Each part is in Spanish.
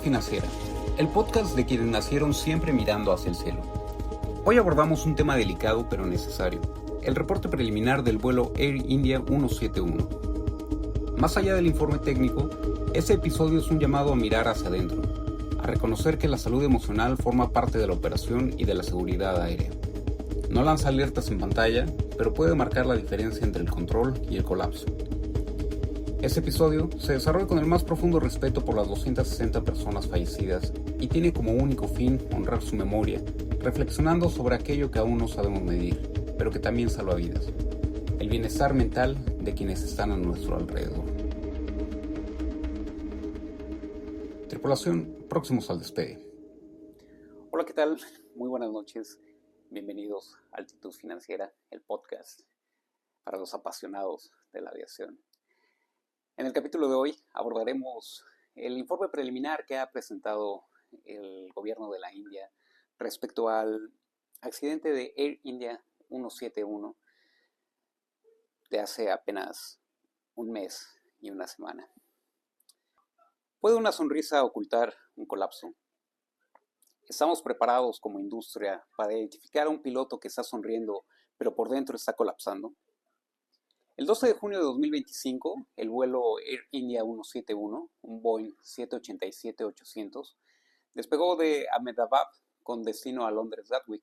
Financiera, el podcast de quienes nacieron siempre mirando hacia el cielo. Hoy abordamos un tema delicado pero necesario, el reporte preliminar del vuelo Air India 171. Más allá del informe técnico, este episodio es un llamado a mirar hacia adentro, a reconocer que la salud emocional forma parte de la operación y de la seguridad aérea. No lanza alertas en pantalla, pero puede marcar la diferencia entre el control y el colapso. Este episodio se desarrolla con el más profundo respeto por las 260 personas fallecidas y tiene como único fin honrar su memoria, reflexionando sobre aquello que aún no sabemos medir, pero que también salva vidas: el bienestar mental de quienes están a nuestro alrededor. Tripulación, próximos al despegue. Hola, ¿qué tal? Muy buenas noches. Bienvenidos a Altitud Financiera, el podcast para los apasionados de la aviación. En el capítulo de hoy abordaremos el informe preliminar que ha presentado el gobierno de la India respecto al accidente de Air India 171 de hace apenas un mes y una semana. ¿Puede una sonrisa ocultar un colapso? ¿Estamos preparados como industria para identificar a un piloto que está sonriendo pero por dentro está colapsando? El 12 de junio de 2025, el vuelo Air India 171, un Boeing 787-800, despegó de Ahmedabad con destino a Londres Gatwick.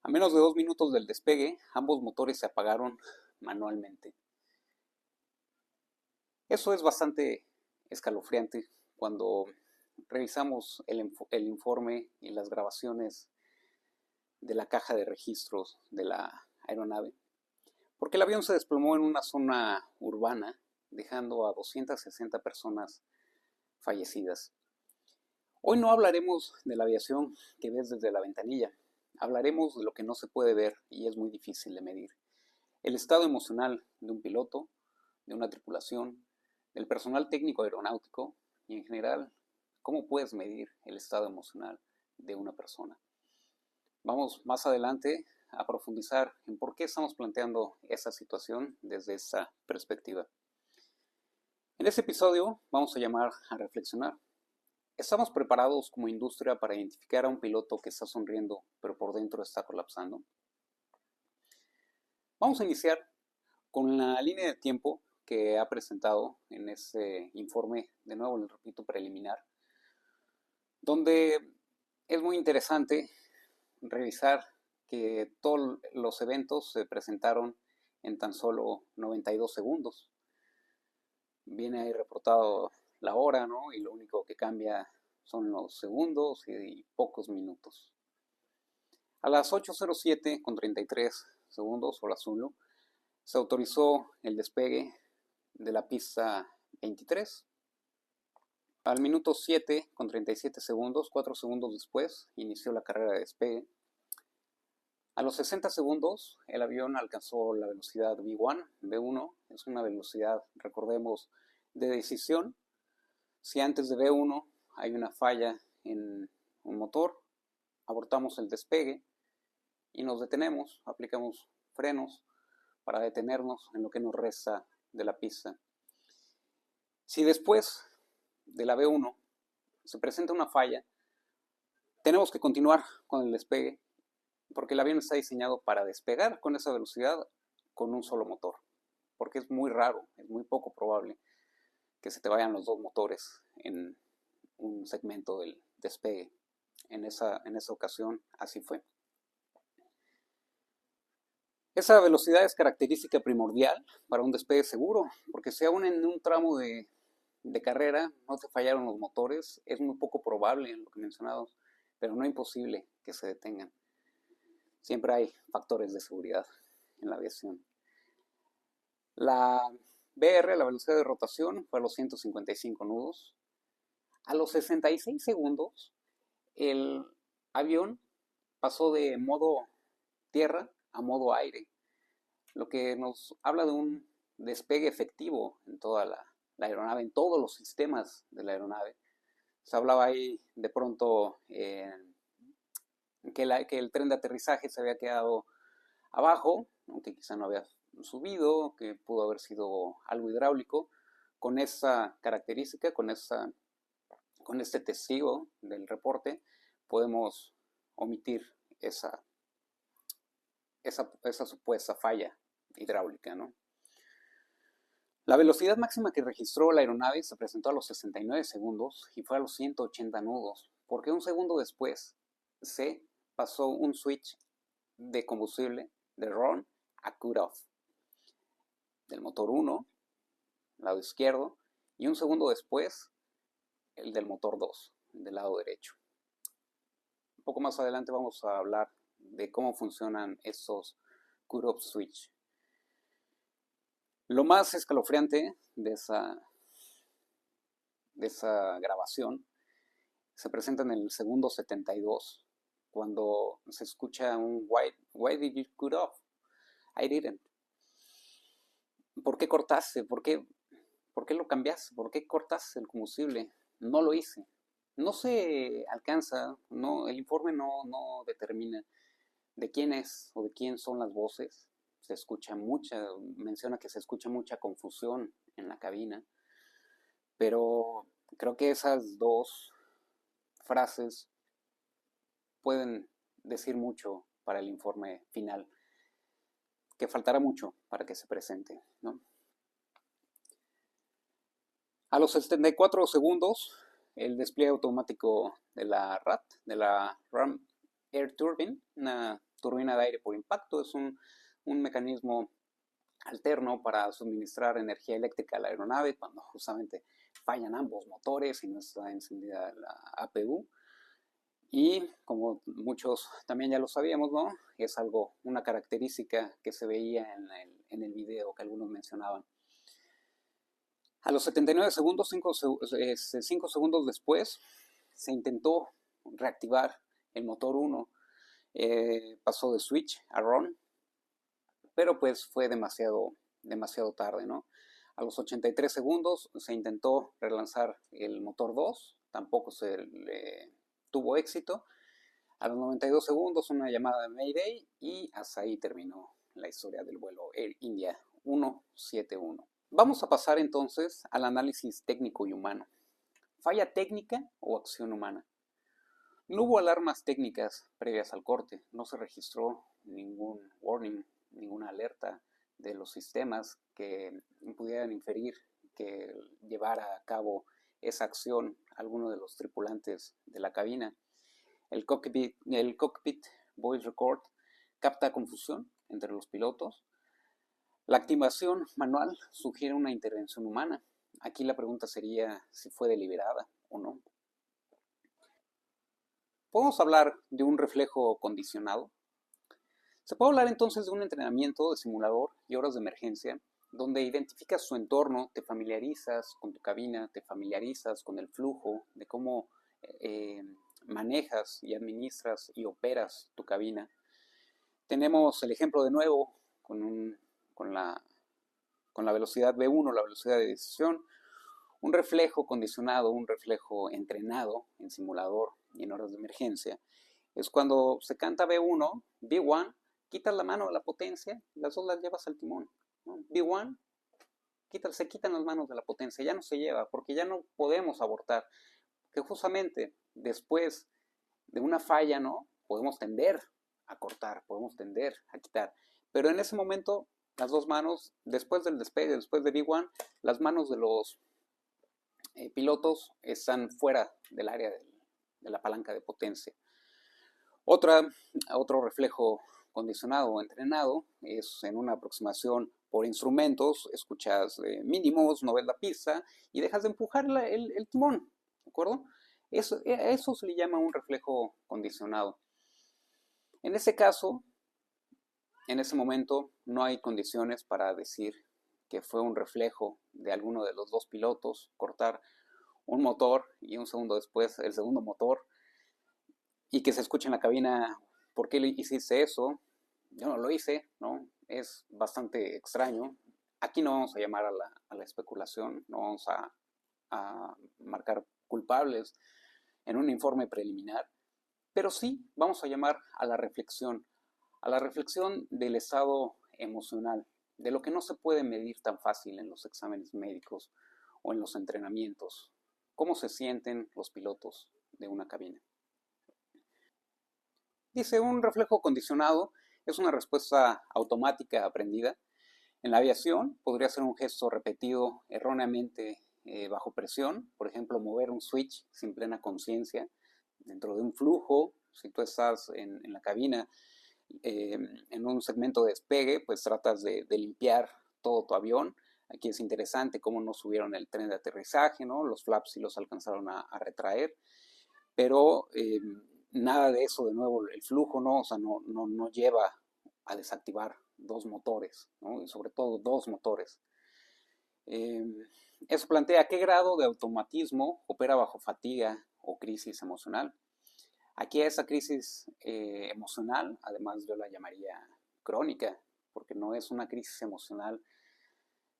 A menos de 2 minutos del despegue, ambos motores se apagaron manualmente. Eso es bastante escalofriante cuando revisamos el informe y las grabaciones de la caja de registros de la aeronave, porque el avión se desplomó en una zona urbana, dejando a 260 personas fallecidas. Hoy no hablaremos de la aviación que ves desde la ventanilla, hablaremos de lo que no se puede ver y es muy difícil de medir: el estado emocional de un piloto, de una tripulación, del personal técnico aeronáutico y en general, cómo puedes medir el estado emocional de una persona. Vamos más adelante a profundizar en por qué estamos planteando esa situación desde esa perspectiva. En este episodio vamos a llamar a reflexionar. ¿Estamos preparados como industria para identificar a un piloto que está sonriendo pero por dentro está colapsando? Vamos a iniciar con la línea de tiempo que ha presentado en ese informe, de nuevo les repito, preliminar, donde es muy interesante revisar que todos los eventos se presentaron en tan solo 92 segundos. Viene ahí reportado la hora, ¿no? Y lo único que cambia son los segundos y pocos minutos. A las 8:07 con 33 segundos, hora Zulu, se autorizó el despegue de la pista 23. Al minuto 7 con 37 segundos, 4 segundos después, inició la carrera de despegue. A los 60 segundos, el avión alcanzó la velocidad V1, es una velocidad, recordemos, de decisión. Si antes de V1 hay una falla en un motor, abortamos el despegue y nos detenemos, aplicamos frenos para detenernos en lo que nos resta de la pista. Si después de la V1 se presenta una falla, tenemos que continuar con el despegue, porque el avión está diseñado para despegar con esa velocidad con un solo motor, porque es muy raro, es muy poco probable que se te vayan los dos motores en un segmento del despegue. En esa ocasión así fue. Esa velocidad es característica primordial para un despegue seguro, porque si aún en un tramo de carrera no te fallaron los motores, es muy poco probable en lo que mencionamos, pero no imposible que se detengan. Siempre hay factores de seguridad en la aviación. La BR, la velocidad de rotación, fue a los 155 nudos. A los 66 segundos, el avión pasó de modo tierra a modo aire, lo que nos habla de un despegue efectivo en toda la aeronave, en todos los sistemas de la aeronave. Se hablaba ahí de pronto que el tren de aterrizaje se había quedado abajo, aunque quizá no había subido, que pudo haber sido algo hidráulico. Con esa característica, con esa con este testigo del reporte podemos omitir esa supuesta falla hidráulica, ¿no? La velocidad máxima que registró la aeronave se presentó a los 69 segundos y fue a los 180 nudos, porque un segundo después se pasó un switch de combustible de RON a cut-off del motor 1, lado izquierdo, y un segundo después el del motor 2, del lado derecho. Un poco más adelante vamos a hablar de cómo funcionan estos cut-off switch. Lo más escalofriante de esa grabación se presenta en el segundo 72, cuando se escucha un why did you cut off? I didn't. ¿Por qué cortaste? ¿Por qué lo cambiaste? ¿Por qué cortaste el combustible? No lo hice. No se alcanza, no, el informe no determina de quién es o de quién son las voces. Se escucha menciona que se escucha mucha confusión en la cabina, pero creo que esas dos frases pueden decir mucho para el informe final, que faltará mucho para que se presente, ¿no? A los 74 segundos, el despliegue automático de la RAT, de la Ram Air Turbine, una turbina de aire por impacto, es un mecanismo alterno para suministrar energía eléctrica a la aeronave cuando justamente fallan ambos motores y no está encendida la APU. Y como muchos también ya lo sabíamos, ¿no? Es una característica que se veía en el video que algunos mencionaban. A los 79 segundos, 5 segundos después, se intentó reactivar el motor 1. Pasó de switch a RON, pero pues fue demasiado tarde, ¿no? A los 83 segundos se intentó relanzar el motor 2, tampoco se le tuvo éxito. A los 92 segundos una llamada de Mayday y hasta ahí terminó la historia del vuelo Air India 171. Vamos a pasar entonces al análisis técnico y humano. ¿Falla técnica o acción humana? No hubo alarmas técnicas previas al corte, no se registró ningún warning, ninguna alerta de los sistemas que pudieran inferir que llevara a cabo esa acción alguno de los tripulantes de la cabina. El cockpit voice record capta confusión entre los pilotos. La activación manual sugiere una intervención humana. Aquí la pregunta sería si fue deliberada o no. ¿Podemos hablar de un reflejo condicionado? Se puede hablar entonces de un entrenamiento de simulador y horas de emergencia, donde identificas su entorno, te familiarizas con tu cabina, te familiarizas con el flujo, de cómo manejas y administras y operas tu cabina. Tenemos el ejemplo de nuevo con la velocidad V1, la velocidad de decisión, un reflejo condicionado, un reflejo entrenado en simulador y en horas de emergencia. Es cuando se canta V1, V1, quitas la mano de la potencia, las dos las llevas al timón, ¿no? V1, se quitan las manos de la potencia, ya no se lleva, porque ya no podemos abortar. Que justamente después de una falla, ¿no? Podemos tender a cortar, podemos tender a quitar. Pero en ese momento, las dos manos, después del despegue, después de V1, las manos de los pilotos están fuera del área de la palanca de potencia. Otro reflejo condicionado o entrenado es en una aproximación por instrumentos, escuchas mínimos, no ves la pista y dejas de empujar el timón, ¿de acuerdo? Eso se le llama un reflejo condicionado. En ese caso, en ese momento, no hay condiciones para decir que fue un reflejo de alguno de los dos pilotos cortar un motor y un segundo después el segundo motor y que se escuche en la cabina, ¿por qué hiciste eso? Yo no lo hice, ¿no? Es bastante extraño. Aquí no vamos a llamar a la especulación, no vamos a marcar culpables en un informe preliminar, pero sí vamos a llamar a la reflexión del estado emocional, de lo que no se puede medir tan fácil en los exámenes médicos o en los entrenamientos. cómo se sienten los pilotos de una cabina. Dice, un reflejo condicionado es una respuesta automática aprendida. En la aviación podría ser un gesto repetido erróneamente bajo presión, por ejemplo, mover un switch sin plena conciencia dentro de un flujo. Si tú estás en la cabina en un segmento de despegue, pues tratas de limpiar todo tu avión. Aquí es interesante cómo no subieron el tren de aterrizaje, ¿no? Los flaps sí los alcanzaron a retraer, pero nada de eso, de nuevo, el flujo, ¿no? O sea, no lleva a desactivar dos motores, ¿no? Y sobre todo dos motores. Eso plantea qué grado de automatismo opera bajo fatiga o crisis emocional. Aquí a esa crisis emocional, además yo la llamaría crónica, porque no es una crisis emocional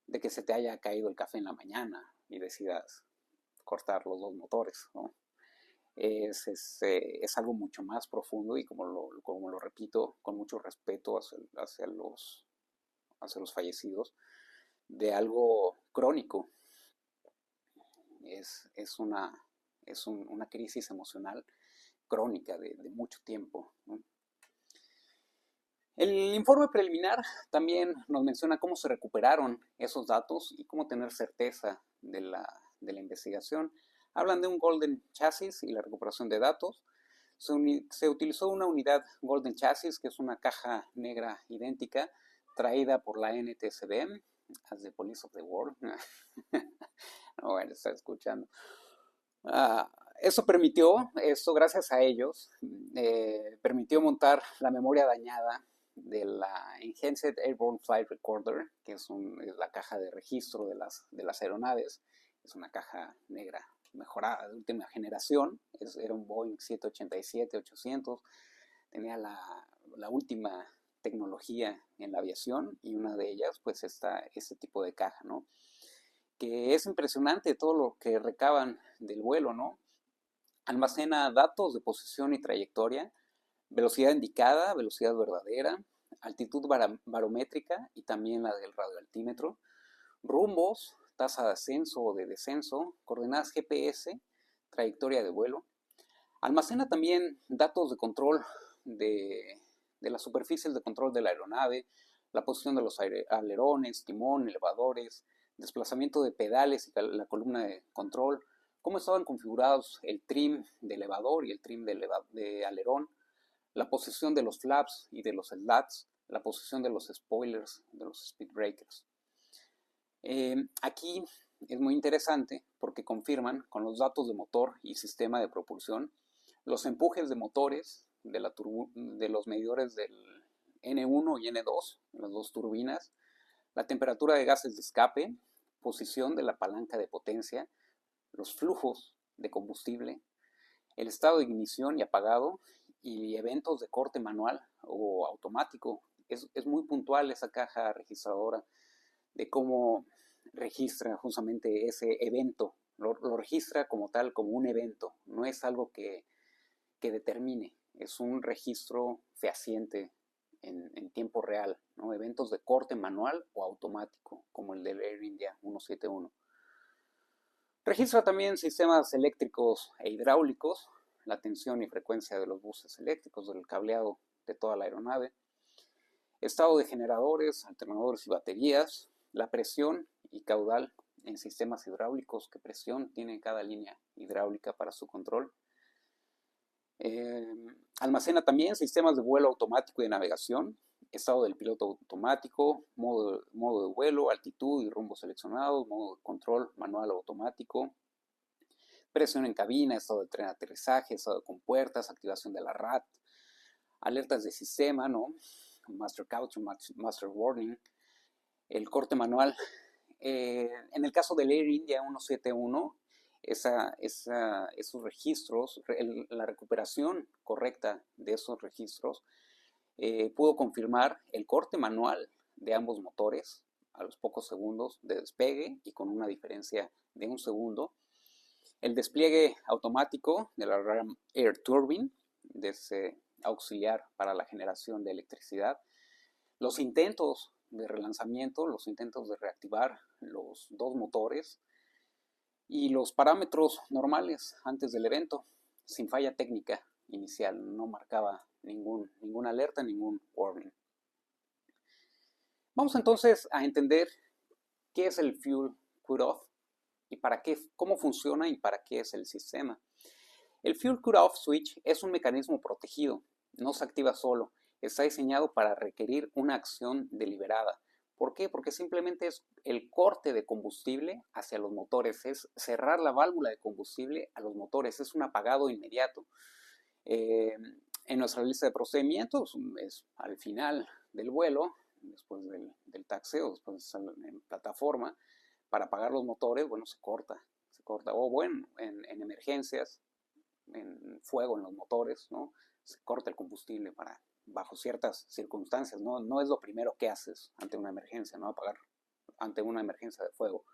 de que se te haya caído el café en la mañana y decidas cortar los dos motores, ¿no? Es algo mucho más profundo y como lo repito, con mucho respeto hacia los fallecidos, de algo crónico. Es una crisis emocional crónica de mucho tiempo, ¿no? El informe preliminar también nos menciona cómo se recuperaron esos datos y cómo tener certeza de la investigación. Hablan de un Golden Chassis y la recuperación de datos. Se utilizó una unidad Golden Chassis, que es una caja negra idéntica, traída por la NTSB, as the Police of the World. No, bueno, está escuchando. Eso gracias a ellos, permitió montar la memoria dañada de la Enhanced Airborne Flight Recorder, que es la caja de registro de las aeronaves. Es una caja negra mejorada de última generación. Era un Boeing 787-800. Tenía la última tecnología en la aviación y una de ellas pues está ese tipo de caja, ¿no? Que es impresionante todo lo que recaban del vuelo, ¿no? Almacena datos de posición y trayectoria, velocidad indicada, velocidad verdadera, altitud barométrica y también la del radioaltímetro, rumbos, tasa de ascenso o de descenso, coordenadas GPS, trayectoria de vuelo. Almacena también datos de control de las superficies de control de la aeronave, la posición de los alerones, timón, elevadores, desplazamiento de pedales y la columna de control, cómo estaban configurados el trim de elevador y el trim de alerón, la posición de los flaps y de los slats, la posición de los spoilers, de los speed breakers. Aquí es muy interesante porque confirman con los datos de motor y sistema de propulsión los empujes de motores de los medidores del N1 y N2, las dos turbinas, la temperatura de gases de escape, posición de la palanca de potencia, los flujos de combustible, el estado de ignición y apagado y eventos de corte manual o automático. Es muy puntual esa caja registradora de cómo registra justamente ese evento. Lo registra como tal, como un evento. No es algo que determine. Es un registro fehaciente en tiempo real, ¿no? Eventos de corte manual o automático, como el del Air India 171. Registra también sistemas eléctricos e hidráulicos, la tensión y frecuencia de los buses eléctricos, del cableado de toda la aeronave, estado de generadores, alternadores y baterías, la presión y caudal en sistemas hidráulicos, qué presión tiene cada línea hidráulica para su control. Almacena también sistemas de vuelo automático y de navegación, estado del piloto automático, modo de vuelo, altitud y rumbo seleccionados, modo de control manual o automático, presión en cabina, estado de tren de aterrizaje, estado de compuertas, activación de la RAT, alertas de sistema, ¿no? Master Caution, Master Warning, el corte manual. En el caso del Air India 171, esos registros, la recuperación correcta de esos registros, pudo confirmar el corte manual de ambos motores a los pocos segundos de despegue y con una diferencia de un segundo. El despliegue automático de la Ram Air Turbine, de ese auxiliar para la generación de electricidad. Los intentos de relanzamiento, los intentos de reactivar los dos motores y los parámetros normales antes del evento, sin falla técnica inicial, no marcaba ninguna alerta, ningún warning. Vamos entonces a entender qué es el Fuel Cutoff y cómo funciona y para qué es el sistema. El Fuel Cutoff Switch es un mecanismo protegido, no se activa solo, está diseñado para requerir una acción deliberada. ¿Por qué? Porque simplemente es el corte de combustible hacia los motores, es cerrar la válvula de combustible a los motores, es un apagado inmediato. En nuestra lista de procedimientos es al final del vuelo, después del taxeo, después de estar en plataforma, para apagar los motores, bueno, se corta. O bueno, en emergencias, en fuego en los motores, ¿no? Se corta el combustible bajo ciertas circunstancias, ¿no? No es lo primero que haces ante una emergencia, ¿no? Apagar ante una emergencia de fuego.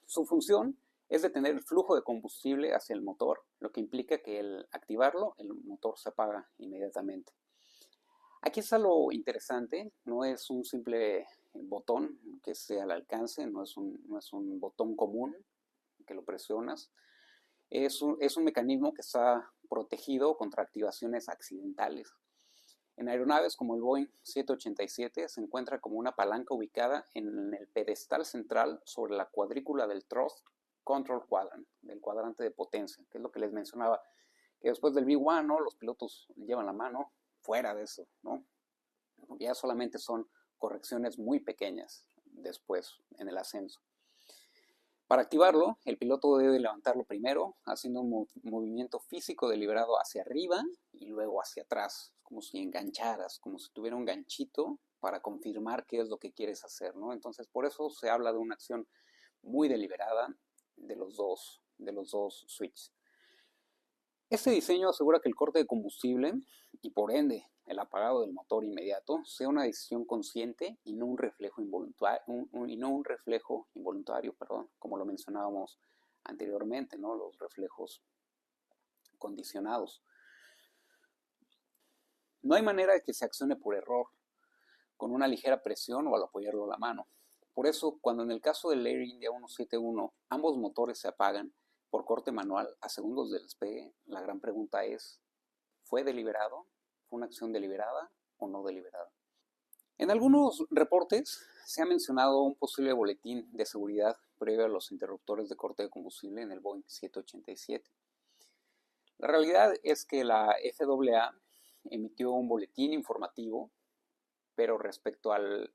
Su función es detener el flujo de combustible hacia el motor, lo que implica que al activarlo, el motor se apaga inmediatamente. Aquí está lo interesante, no es un simple botón que esté al alcance, no es un botón común que lo presionas. Es un mecanismo que está protegido contra activaciones accidentales. En aeronaves como el Boeing 787 se encuentra como una palanca ubicada en el pedestal central sobre la cuadrícula del Thrust Control Quadrant, del cuadrante de potencia, que es lo que les mencionaba, que después del V1, ¿no? Los pilotos llevan la mano fuera de eso, ¿no? Ya solamente son correcciones muy pequeñas después en el ascenso. Para activarlo, el piloto debe levantarlo primero, haciendo un movimiento físico deliberado hacia arriba y luego hacia atrás, como si engancharas, como si tuviera un ganchito para confirmar qué es lo que quieres hacer, ¿no? Entonces, por eso se habla de una acción muy deliberada de los dos switches. Este diseño asegura que el corte de combustible y por ende el apagado del motor inmediato sea una decisión consciente y no un reflejo involuntario, como lo mencionábamos anteriormente, ¿no? Los reflejos condicionados. No hay manera de que se accione por error, con una ligera presión o al apoyarlo a la mano. Por eso, cuando en el caso del Air India 171 ambos motores se apagan por corte manual a segundos del despegue, la gran pregunta es, ¿fue deliberado? ¿Fue una acción deliberada o no deliberada? En algunos reportes se ha mencionado un posible boletín de seguridad previo a los interruptores de corte de combustible en el Boeing 787. La realidad es que la FAA emitió un boletín informativo, pero respecto al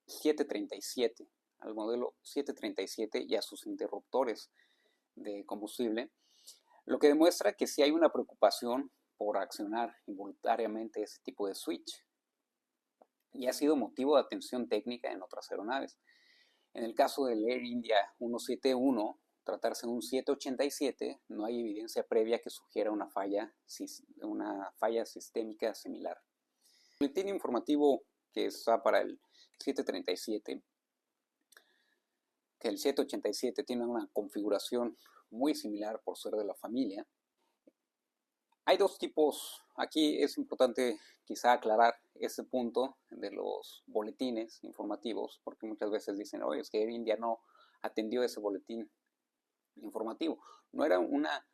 737, al modelo 737 y a sus interruptores de combustible, lo que demuestra que sí hay una preocupación por accionar involuntariamente ese tipo de switch y ha sido motivo de atención técnica en otras aeronaves. En el caso del Air India 171, tratarse de un 787, no hay evidencia previa que sugiera una falla sistémica similar. El boletín informativo que está para el 737, que el 787 tiene una configuración muy similar por ser de la familia. Hay dos tipos, aquí es importante quizá aclarar ese punto de los boletines informativos, porque muchas veces dicen, oye, es que Air India no atendió ese boletín informativo. No era una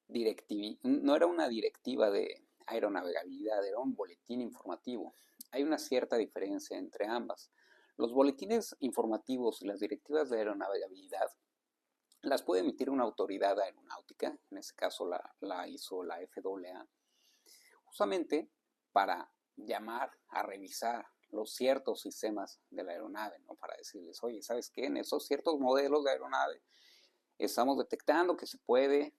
directiva de aeronavegabilidad, era un boletín informativo. Hay una cierta diferencia entre ambas. Los boletines informativos y las directivas de aeronavegabilidad las puede emitir una autoridad aeronáutica, en este caso la hizo la FAA, justamente para llamar a revisar los ciertos sistemas de la aeronave, ¿no? Para decirles, oye, ¿sabes qué? En esos ciertos modelos de aeronave estamos detectando que se puede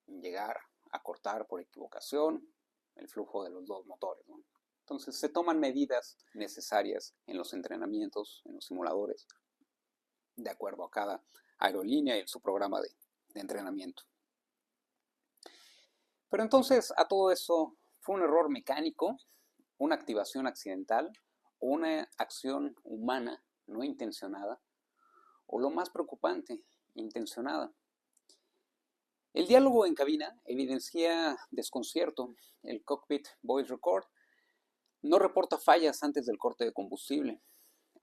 llegar a cortar por equivocación el flujo de los dos motores, ¿no? Entonces se toman medidas necesarias en los entrenamientos, en los simuladores, de acuerdo a cada aerolínea y su programa de entrenamiento. Pero entonces a todo eso, ¿fue un error mecánico, una activación accidental o una acción humana no intencionada? O lo más preocupante, intencionada. El diálogo en cabina evidencia desconcierto. El Cockpit Voice Record no reporta fallas antes del corte de combustible.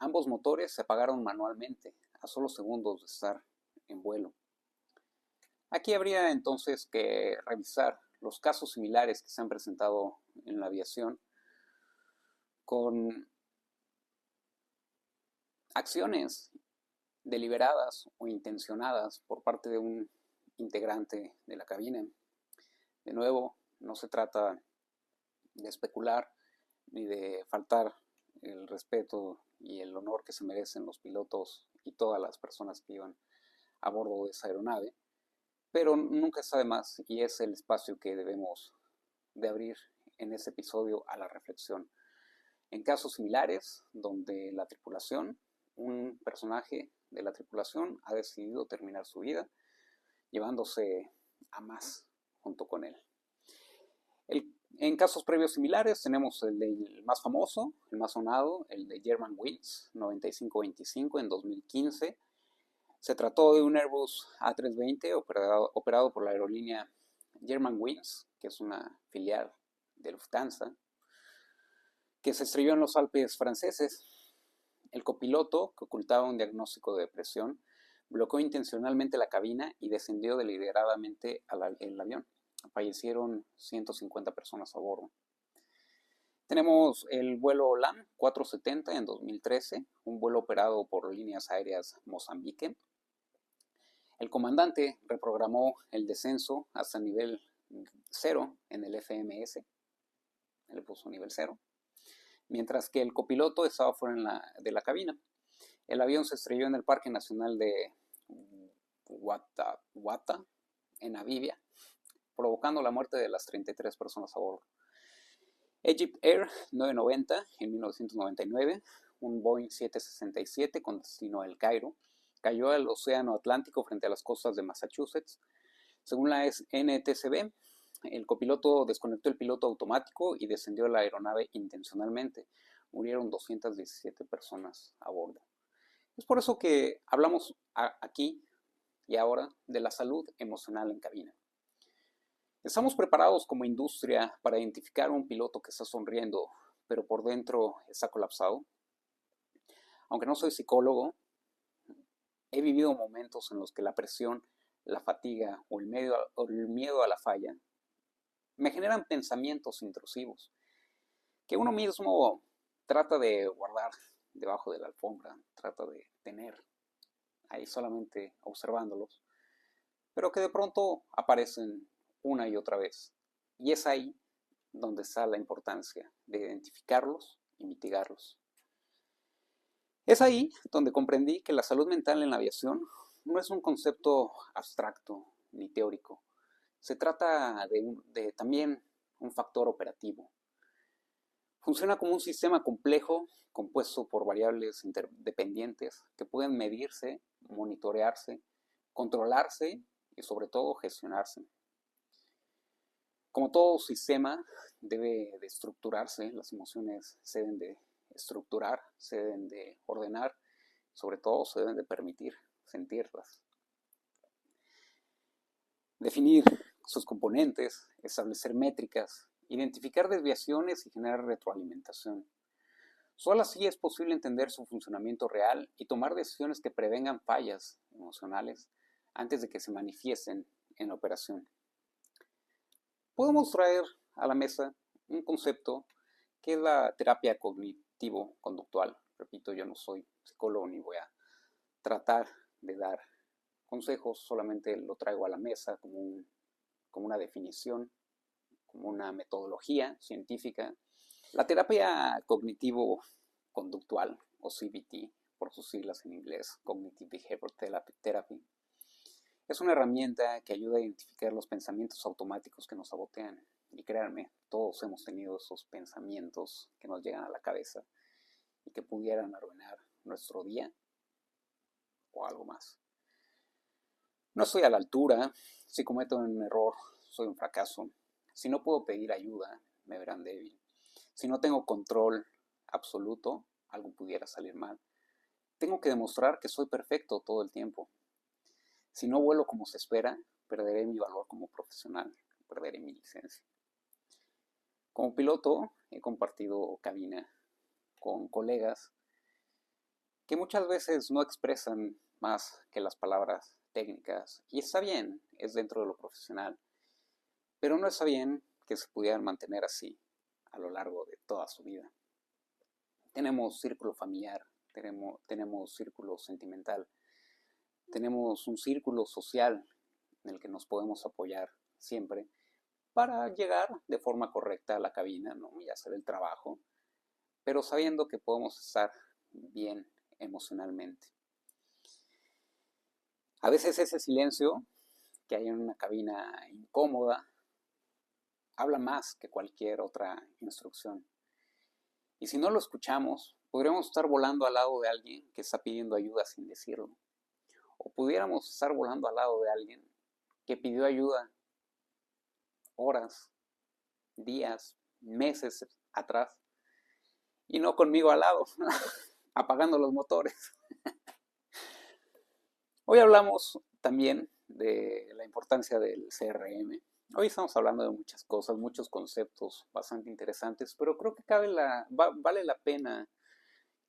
Ambos motores se apagaron manualmente a solo segundos de estar en vuelo. Aquí habría entonces que revisar los casos similares que se han presentado en la aviación con acciones deliberadas o intencionadas por parte de un integrante de la cabina. De nuevo, no se trata de especular ni de faltar el respeto y el honor que se merecen los pilotos y todas las personas que iban a bordo de esa aeronave, pero nunca está de más y es el espacio que debemos de abrir en este episodio a la reflexión. En casos similares, donde la tripulación, un personaje de la tripulación ha decidido terminar su vida, llevándose a más junto con él. En casos previos similares tenemos el más famoso, el más sonado, el de Germanwings 9525 en 2015. Se trató de un Airbus A320 operado por la aerolínea Germanwings, que es una filial de Lufthansa, que se estrelló en los Alpes franceses. El copiloto, que ocultaba un diagnóstico de depresión, bloqueó intencionalmente la cabina y descendió deliberadamente el avión. Fallecieron 150 personas a bordo. Tenemos el vuelo LAM 470 en 2013, un vuelo operado por Líneas Aéreas Mozambique. El comandante reprogramó el descenso hasta nivel 0 en el FMS, le puso nivel 0, mientras que el copiloto estaba fuera de la cabina. El avión se estrelló en el Parque Nacional de Wata, en Namibia, provocando la muerte de las 33 personas a bordo. Egypt Air 990 en 1999, un Boeing 767 con destino a El Cairo, cayó al Océano Atlántico frente a las costas de Massachusetts. Según la NTSB, el copiloto desconectó el piloto automático y descendió la aeronave intencionalmente. Murieron 217 personas a bordo. Es por eso que hablamos aquí y ahora de la salud emocional en cabina. ¿Estamos preparados como industria para identificar a un piloto que está sonriendo, pero por dentro está colapsado? Aunque no soy psicólogo, he vivido momentos en los que la presión, la fatiga o el miedo a la falla me generan pensamientos intrusivos que uno mismo trata de guardar debajo de la alfombra, trata de tener ahí solamente observándolos, pero que de pronto aparecen una y otra vez. Y es ahí donde está la importancia de identificarlos y mitigarlos. Es ahí donde comprendí que la salud mental en la aviación no es un concepto abstracto ni teórico. Se trata de también un factor operativo. Funciona como un sistema complejo compuesto por variables interdependientes que pueden medirse, monitorearse, controlarse y sobre todo gestionarse. Como todo sistema debe de estructurarse, las emociones se deben de estructurar, se deben de ordenar, sobre todo se deben de permitir sentirlas. Definir sus componentes, establecer métricas, identificar desviaciones y generar retroalimentación. Solo así es posible entender su funcionamiento real y tomar decisiones que prevengan fallas emocionales antes de que se manifiesten en la operación. Podemos traer a la mesa un concepto que es la terapia cognitivo-conductual. Repito, yo no soy psicólogo ni voy a tratar de dar consejos, solamente lo traigo a la mesa como una definición, como una metodología científica. La terapia cognitivo-conductual, o CBT, por sus siglas en inglés, Cognitive Behavioral Therapy, es una herramienta que ayuda a identificar los pensamientos automáticos que nos sabotean. Y créanme, todos hemos tenido esos pensamientos que nos llegan a la cabeza y que pudieran arruinar nuestro día o algo más. No estoy a la altura, si cometo un error, soy un fracaso. Si no puedo pedir ayuda, me verán débil. Si no tengo control absoluto, algo pudiera salir mal. Tengo que demostrar que soy perfecto todo el tiempo. Si no vuelo como se espera, perderé mi valor como profesional, perderé mi licencia. Como piloto, he compartido cabina con colegas que muchas veces no expresan más que las palabras técnicas. Y está bien, es dentro de lo profesional, pero no está bien que se pudieran mantener así a lo largo de toda su vida. Tenemos círculo familiar, tenemos círculo sentimental, tenemos un círculo social en el que nos podemos apoyar siempre para llegar de forma correcta a la cabina, ¿no? Y hacer el trabajo, pero sabiendo que podemos estar bien emocionalmente. A veces ese silencio que hay en una cabina incómoda habla más que cualquier otra instrucción. Y si no lo escuchamos, podríamos estar volando al lado de alguien que está pidiendo ayuda sin decirlo. O pudiéramos estar volando al lado de alguien que pidió ayuda horas, días, meses atrás, y no conmigo al lado, apagando los motores. Hoy hablamos también de la importancia del CRM. Hoy estamos hablando de muchas cosas, muchos conceptos bastante interesantes, pero creo que vale la pena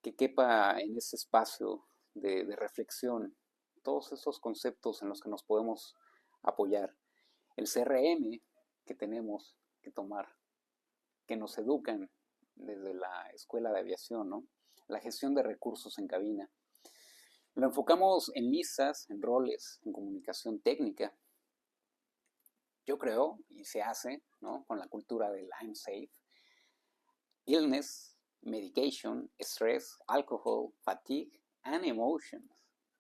que quepa en ese espacio de reflexión todos esos conceptos en los que nos podemos apoyar. El CRM que tenemos que tomar, que nos educan desde la escuela de aviación, ¿no? La gestión de recursos en cabina. Lo enfocamos en listas, en roles, en comunicación técnica. Yo creo, y se hace, ¿no? Con la cultura del I'm safe, illness, medication, stress, alcohol, fatigue and emotions.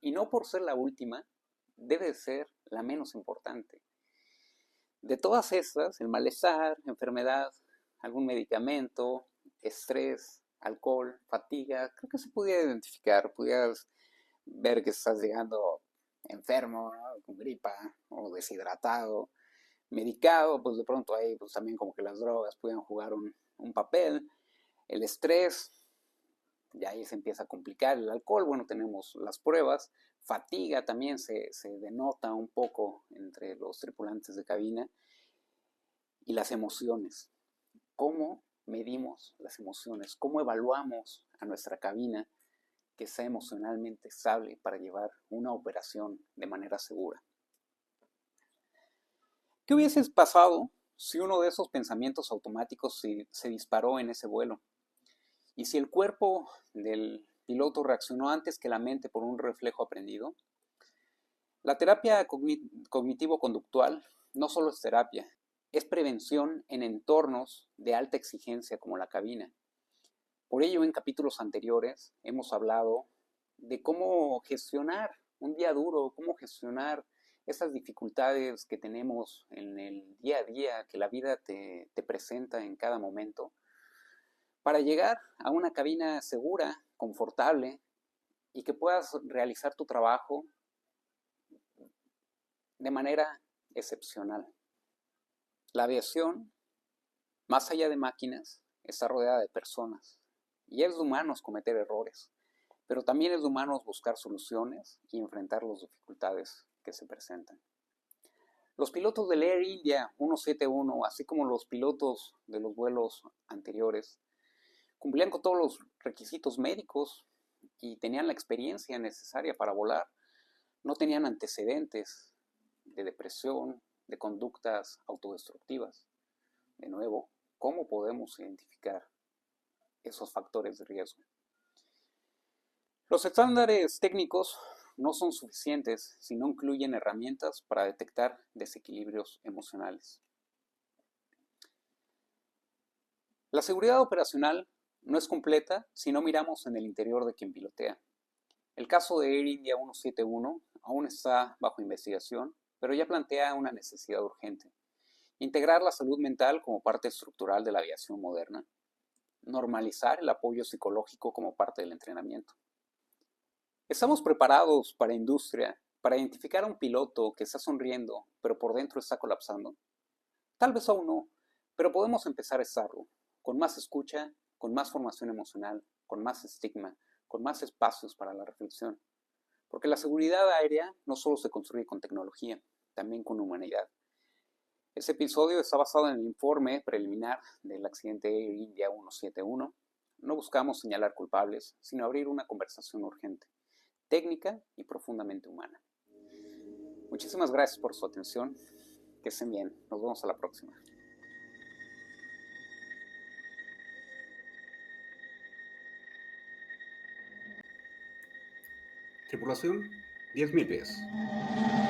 Y no por ser la última, debe ser la menos importante. De todas estas, el malestar, enfermedad, algún medicamento, estrés, alcohol, fatiga, creo que se pudiera identificar, pudieras ver que estás llegando enfermo, ¿no? Con gripa o deshidratado, medicado, pues de pronto ahí pues también como que las drogas pudieran jugar un papel. El estrés, ya ahí se empieza a complicar. El alcohol, bueno, tenemos las pruebas. Fatiga también se denota un poco entre los tripulantes de cabina. Y las emociones. ¿Cómo medimos las emociones? ¿Cómo evaluamos a nuestra cabina que sea emocionalmente estable para llevar una operación de manera segura? ¿Qué hubiese pasado si uno de esos pensamientos automáticos se disparó en ese vuelo? ¿Y si el cuerpo del piloto reaccionó antes que la mente por un reflejo aprendido? La terapia cognitivo-conductual no solo es terapia, es prevención en entornos de alta exigencia como la cabina. Por ello, en capítulos anteriores hemos hablado de cómo gestionar un día duro, cómo gestionar esas dificultades que tenemos en el día a día, que la vida te presenta en cada momento, para llegar a una cabina segura, confortable y que puedas realizar tu trabajo de manera excepcional. La aviación, más allá de máquinas, está rodeada de personas y es de humanos cometer errores, pero también es de humanos buscar soluciones y enfrentar las dificultades que se presentan. Los pilotos del Air India 171, así como los pilotos de los vuelos anteriores, cumplían con todos los requisitos médicos y tenían la experiencia necesaria para volar. No tenían antecedentes de depresión, de conductas autodestructivas. De nuevo, ¿cómo podemos identificar esos factores de riesgo? Los estándares técnicos no son suficientes si no incluyen herramientas para detectar desequilibrios emocionales. La seguridad operacional no es completa si no miramos en el interior de quien pilotea. El caso de Air India 171 aún está bajo investigación, pero ya plantea una necesidad urgente. Integrar la salud mental como parte estructural de la aviación moderna. Normalizar el apoyo psicológico como parte del entrenamiento. ¿Estamos preparados para industria para identificar a un piloto que está sonriendo, pero por dentro está colapsando? Tal vez aún no, pero podemos empezar a estarlo, con más escucha, con más formación emocional, con más estigma, con más espacios para la reflexión. Porque la seguridad aérea no solo se construye con tecnología, también con humanidad. Este episodio está basado en el informe preliminar del accidente Air India 171, no buscamos señalar culpables, sino abrir una conversación urgente, técnica y profundamente humana. Muchísimas gracias por su atención. Que estén bien. Nos vemos a la próxima. Tripulación, 10.000 pies.